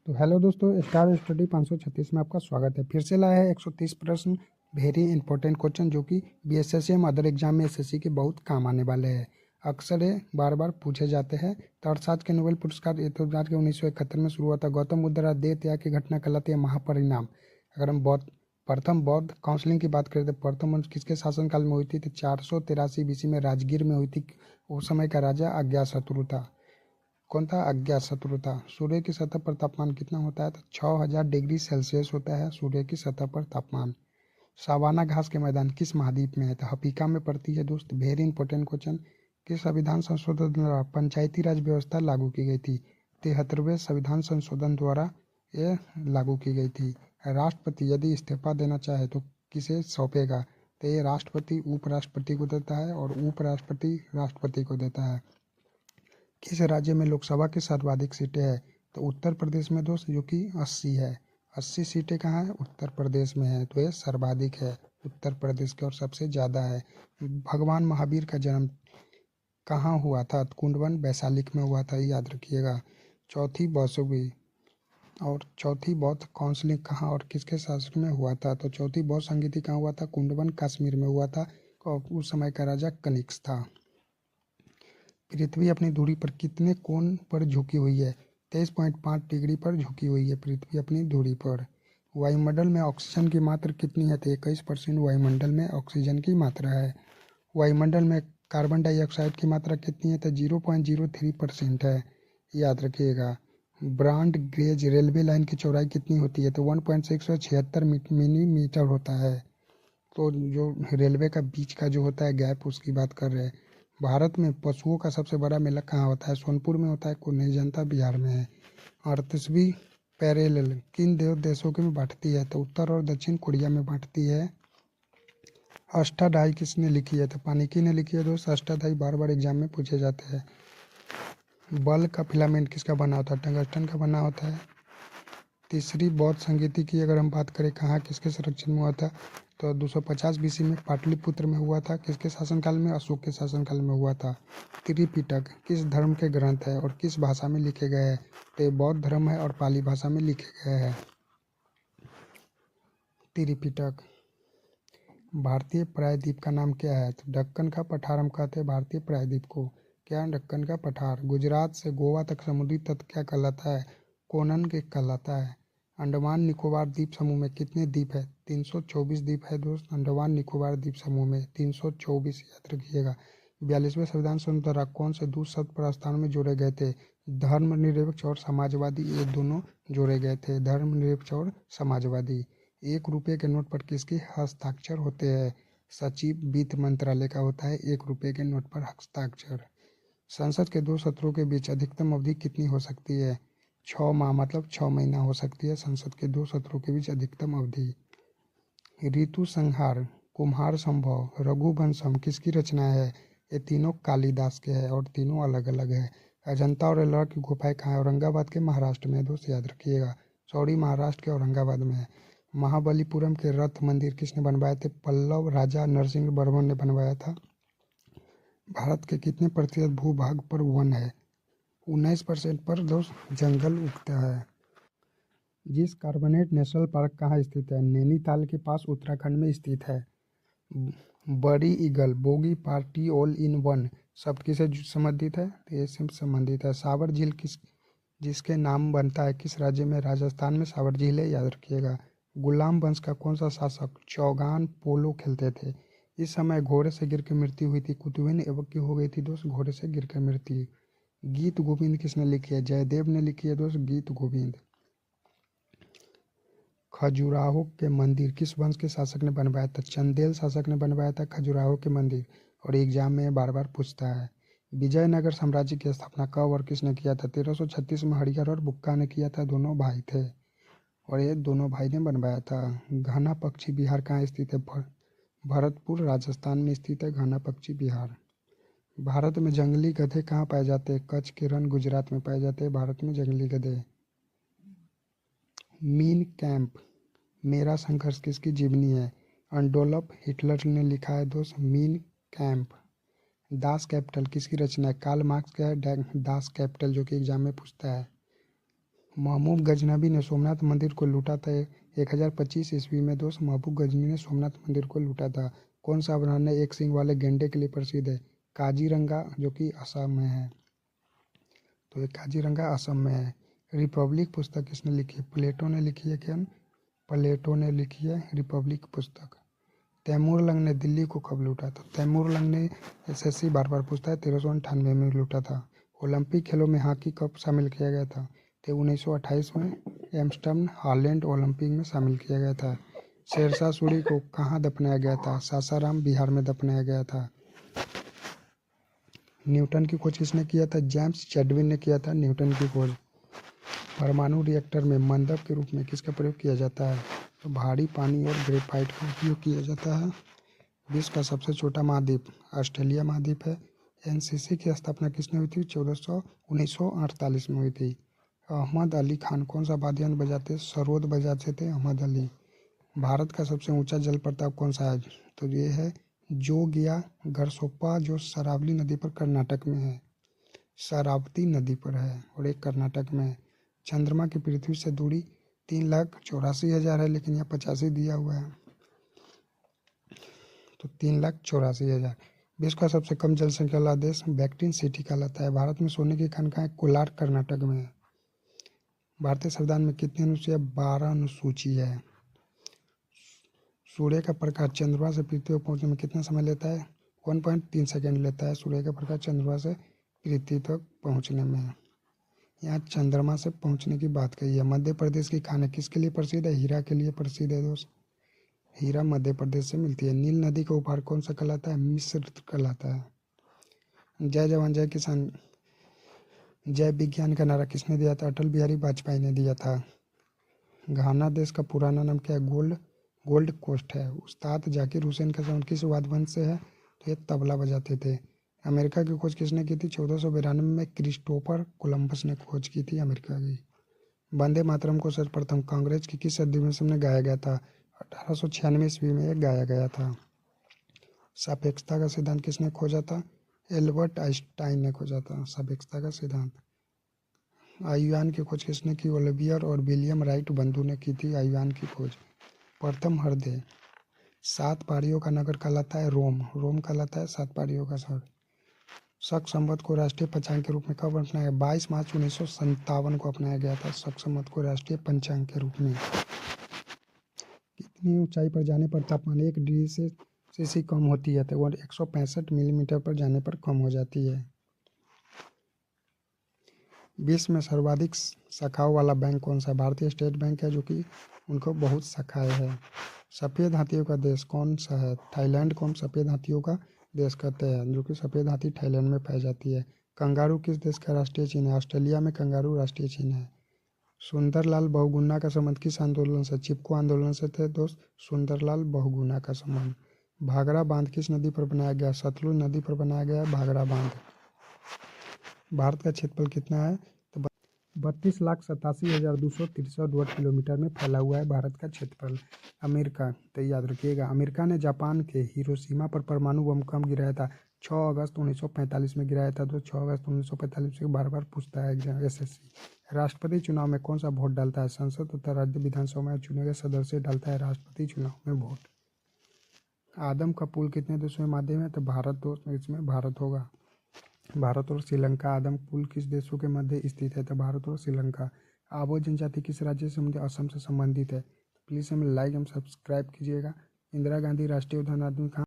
तो हेलो दोस्तों, star study 536 में आपका स्वागत है। फिर से लाया है 130 प्रश्न, वेरी इंपॉर्टेंट क्वेश्चन जो कि बीएसएससी अदर एग्जाम में एसएससी के बहुत काम आने वाले हैं। अक्सर ये बार बार पूछे जाते हैं। तो अर्थशास्त्र के नोबेल पुरस्कार ये तो के 1971 में शुरू हुआ था। गौतम बुद्ध द्वारा देह त्याग की घटना कहलाती है महापरिणाम। अगर हम प्रथम बौद्ध काउंसिलिंग की बात करें तो प्रथम किसके शासनकाल में हुई थी? तो 483 बीसी में राजगीर में हुई थी। उस समय का राजा अज्ञातशत्रु था। कौन था? अज्ञातशत्रु था। सूर्य की सतह पर तापमान कितना होता है? तो 6000 डिग्री सेल्सियस होता है सूर्य की सतह पर तापमान। सावाना घास के मैदान किस महाद्वीप में है? तो अफ्रीका में पड़ती है दोस्त। Very important question. किस संविधान संशोधन द्वारा पंचायती राज व्यवस्था लागू की गई थी? 73वें संविधान संशोधन द्वारा ये लागू की गई थी। राष्ट्रपति यदि इस्तीफा देना चाहे तो किसे सौंपेगा? तो ये राष्ट्रपति उपराष्ट्रपति को देता है और उपराष्ट्रपति राष्ट्रपति को देता है। किस राज्य में लोकसभा की सर्वाधिक सीटें हैं? तो उत्तर प्रदेश में दोस्त, जो कि 80 है। 80 सीटें कहाँ है? उत्तर प्रदेश में है। तो ये सर्वाधिक है उत्तर प्रदेश की और सबसे ज़्यादा है। भगवान महावीर का जन्म कहाँ हुआ था? कुंडवन वैशालिक में हुआ था, याद रखिएगा। चौथी बौद्ध काउंसिलिंग कहाँ और किसके शासन में हुआ था? तो चौथी बौद्ध संगीति कहाँ हुआ था? कुंडवन कश्मीर में हुआ था और उस समय का राजा कनिष्क था। पृथ्वी अपनी धुरी पर कितने कोण पर झुकी हुई है? 23.5 डिग्री पर झुकी हुई है पृथ्वी अपनी धुरी पर। वायुमंडल में ऑक्सीजन की मात्रा कितनी है? तो 21% वायुमंडल में ऑक्सीजन की मात्रा है। वायुमंडल में कार्बन डाइऑक्साइड की मात्रा कितनी है? तो 0.03% है, याद रखिएगा। ब्रॉड गेज रेलवे लाइन की चौड़ाई कितनी होती है? तो 1.676 मिलीमीटर होता है। तो जो रेलवे का बीच का जो होता है गैप, उसकी बात कर रहे हैं। भारत में पशुओं का सबसे बड़ा मेला कहाँ होता है? सोनपुर में होता है। को नहीं जानता, बिहार में है। 38वीं पैरेलल किन देशों के में बांटती है? तो उत्तर और दक्षिण कोरिया में बांटती है। अष्टाध्यायी किसने लिखी है? तो पाणिनि ने लिखी है दोस्त। अष्टाध्यायी बार बार एग्जाम में पूछे जाते हैं। बल्ब का फिलामेंट किसका बना होता है? टंगस्टन का बना होता है। तीसरी बौद्ध संगीति की अगर हम बात करें, कहाँ किसके संरक्षण में हुआ था? तो 250 बीसी में पाटलिपुत्र में हुआ था। किसके शासनकाल में? अशोक के शासनकाल में हुआ था। त्रिपिटक किस धर्म के ग्रंथ है और किस भाषा में लिखे गए हैं? तो बौद्ध धर्म है और पाली भाषा में लिखे गए हैं त्रिपिटक। भारतीय प्रायद्वीप का नाम क्या है? तो दक्कन का पठार हम कहते हैं भारतीय प्रायद्वीप को। क्या? दक्कन का पठार। गुजरात से गोवा तक समुद्री तट क्या कहलाता है? कोनन के कहलाता है। अंडमान निकोबार द्वीप समूह में कितने द्वीप है? 324 द्वीप है दोस्त। अंडमान निकोबार द्वीप समूह में 324, याद रखिएगा। 42वें संविधान संशोधन द्वारा कौन से दो शब्द प्रस्तावना में जोड़े गए थे? धर्मनिरपेक्ष और समाजवादी, ये दोनों जोड़े गए थे। धर्मनिरपेक्ष और समाजवादी। 1 रुपये के नोट पर किसके हस्ताक्षर होते हैं? सचिव वित्त मंत्रालय का होता है 1 रुपये के नोट पर हस्ताक्षर। संसद के दो सत्रों के बीच अधिकतम अवधि कितनी हो सकती है? 6 माह, मतलब 6 महीना हो सकती है संसद के दो सत्रों के बीच अधिकतम अवधि। ऋतु संहार, कुम्हार संभव, रघुवंशम किसकी रचना है? ये तीनों कालिदास के हैं और तीनों अलग अलग है। अजंता और एलोरा की गुफाएं कहाँ है? औरंगाबाद के महाराष्ट्र में दोस्त, याद रखिएगा। चौड़ी महाराष्ट्र के औरंगाबाद में है। महाबलीपुरम के रथ मंदिर किसने बनवाए थे? पल्लव राजा नरसिंह वर्मन ने बनवाया था। भारत के कितने प्रतिशत भूभाग पर वन है? 19% पर दोस्त जंगल उगता है। जिस कार्बनेट नेशनल पार्क कहाँ स्थित है? नैनीताल के पास उत्तराखंड में स्थित है। बड़ी eagle, bogie, party, all in one शब्द किसे संबंधित है? ये से संबंधित है। सावर झील जिसके नाम बनता है किस राज्य में? राजस्थान में सावर झील है, याद रखिएगा। गुलाम वंश का कौन सा शासक चौगान पोलो खेलते थे? इस समय घोड़े से गिर के मृत्यु हुई थी। कुतुबुद्दीन ऐबक की हो गई थी दोस्त, घोड़े से गिर के मृत्यु। गीत गोविंद किसने लिखी है? जयदेव ने लिखी है दोस्त गीत गोविंद। खजुराहो के मंदिर किस वंश के शासक ने बनवाया था? चंदेल शासक ने बनवाया था खजुराहो के मंदिर। और एग्जाम में बार बार पूछता है। विजयनगर साम्राज्य की स्थापना कब और किसने किया था? 1336 में हरिहर और बुक्का ने किया था, दोनों भाई थे और ये दोनों भाई ने बनवाया था। घना पक्षी बिहार कहाँ स्थित है? भरतपुर राजस्थान में स्थित है घना पक्षी बिहार। भारत में जंगली गधे कहाँ पाए जाते हैं? कच्छ के रण गुजरात में पाए जाते हैं भारत में जंगली गधे। मीन कैंप, मेरा संघर्ष किसकी जीवनी है? एडोल्फ हिटलर ने लिखा है दोस्त मीन कैंप। दास कैपिटल किसकी रचना है? कार्ल मार्क्स का है दास कैपिटल, जो कि एग्जाम में पूछता है। महमूद गजनबी ने सोमनाथ मंदिर को लूटा था 1025 ईस्वी में। दोस्त महमूद गजनबी ने सोमनाथ मंदिर को लूटा था। कौन सा अभयारण्य एक सींग वाले गेंडे के लिए प्रसिद्ध है? काजीरंगा, जो कि असम में है। तो ये काजीरंगा असम में है। रिपब्लिक पुस्तक किसने लिखी है? प्लेटो ने लिखी है। क्या? प्लेटो ने लिखी है रिपब्लिक पुस्तक। तैमूरलंग ने दिल्ली को कब लूटा था? तैमूरलंग ने एसएससी बार बार पूछता है 1398 में लूटा था। ओलंपिक खेलों में हॉकी कब शामिल किया गया था? तो 1928 में एम्स्टर्डम हॉलैंड ओलंपिक में शामिल किया गया था। शेरशाह सूरी को कहाँ दफनाया गया था? सासाराम, बिहार में दफनाया गया था। न्यूटन की खोज किसने किया था? जेम्स चैडविन ने किया था न्यूटन की खोज। परमाणु रिएक्टर में मंदक के रूप में किसका प्रयोग किया जाता है? तो भारी पानी और ग्रेफाइट का उपयोग किया जाता है। विश्व का सबसे छोटा महाद्वीप ऑस्ट्रेलिया महाद्वीप है। एनसीसी की स्थापना किसने हुई थी? 1948 में हुई थी। अहमद अली खान कौन सा वाद्य यंत्र बजाते? सरोद बजाते थे अहमद अली। भारत का सबसे ऊंचा जलप्रपात कौन सा है? तो ये है जोगिया गरसोप्पा, जो शरावली नदी पर कर्नाटक में है। शरावती नदी पर है और एक कर्नाटक में है। चंद्रमा की पृथ्वी से दूरी 3,84,000 है, लेकिन यहाँ 85 दिया हुआ है, तो 3,84,000। विश्व का सबसे कम जनसंख्या वाला देश वैटिकन सिटी कहलाता है। भारत में सोने की खान कहाँ है? कोलार कर्नाटक में है। भारतीय संविधान में कितनी अनुसूची है? 12 अनुसूची है। सूर्य का प्रकाश चंद्रमा से पृथ्वी तक पहुंचने में कितना समय लेता है? 1.3 सेकेंड लेता है सूर्य का प्रकाश चंद्रमा से पृथ्वी तक पहुंचने में। यहाँ चंद्रमा से पहुंचने की बात कही है। मध्य प्रदेश की खाने किसके लिए प्रसिद्ध है? हीरा के लिए प्रसिद्ध है दोस्त। हीरा मध्य प्रदेश से मिलती है। नील नदी का उपहार कौन सा कहलाता है? मिस्र कहलाता है। जय जवान जय किसान जय विज्ञान का नारा किसने दिया था? अटल बिहारी वाजपेयी ने दिया था। घाना देश का पुराना नाम क्या है? गोल्ड कोस्ट है। उस्ताद जाकिर हुसैन का संबंध किस वाद्य वंश से है? तो ये तबला बजाते थे। अमेरिका की खोज किसने की थी? 1492 में क्रिस्टोफर कोलंबस ने खोज की थी अमेरिका की। वंदे मातरम को सर्वप्रथम कांग्रेस की किस अधिवेशन में गाया गया था? 1896 ईस्वी में यह गाया गया था। सापेक्षता का सिद्धांत किसने खोजा था? एल्बर्ट आइंस्टाइन ने खोजा था सापेक्षता का सिद्धांत। आयुआन की खोज किसने की? ओलिवियर और विलियम राइट बंधु ने की थी आयुआन की खोज। प्रथम हृदय 7 पहाड़ियों का नगर कहलाता है रोम। रोम कहलाता है 7 पहाड़ियों का शहर। शक संवत को राष्ट्रीय पंचांग के रूप में कब अपनाया? 22 मार्च 1957 को अपनाया गया था शक संवत को राष्ट्रीय पंचांग के रूप में। कितनी ऊंचाई पर जाने पर तापमान 1 डिग्री से कम होती है? तो 165 मिलीमीटर पर जाने पर कम हो जाती है। विश्व में सर्वाधिक शाखाओं वाला बैंक कौन सा है? भारतीय स्टेट बैंक है, जो कि उनको बहुत शाखाएं है। सफ़ेद हाथियों का देश कौन सा है? थाईलैंड को हम सफ़ेद हाथियों का देश कहते हैं, जो कि सफ़ेद हाथी थाईलैंड में पाई जाती है। कंगारू किस देश का राष्ट्रीय चिन्ह है? ऑस्ट्रेलिया में कंगारू राष्ट्रीय चिन्ह है। सुंदरलाल बहुगुणा का संबंध किस आंदोलन से? चिपको आंदोलन से थे दोस्त सुंदरलाल बहुगुणा का संबंध। भाखड़ा बांध किस नदी पर बनाया गया? सतलुज नदी पर बनाया गया है भाखड़ा बांध। भारत का क्षेत्रफल कितना है? तो 32,87,263 वर्ग किलोमीटर में फैला हुआ है भारत का क्षेत्रफल। अमेरिका, तो याद रखिएगा, अमेरिका ने जापान के हिरोशिमा पर परमाणु बम कब गिराया था? 6 अगस्त 1945 में गिराया था। तो 6 अगस्त 1945 से बार बार पूछता है एग्जाम एसएससी। राष्ट्रपति चुनाव में कौन सा वोट डालता है? संसद तथा राज्य विधानसभा में चुने गए सदस्य डालता है राष्ट्रपति चुनाव में वोट। आदम का पुल कितने देशों में माध्यम है? तो भारत दोस्त, इसमें भारत होगा। भारत और श्रीलंका आदम पुल किस देशों के मध्य स्थित है? तो भारत और श्रीलंका। आबो जनजाति किस राज्य से संबंधित? असम से संबंधित है। प्लीज़ हमें लाइक एवं सब्सक्राइब कीजिएगा। इंदिरा गांधी राष्ट्रीय उद्यान आदमी कहाँ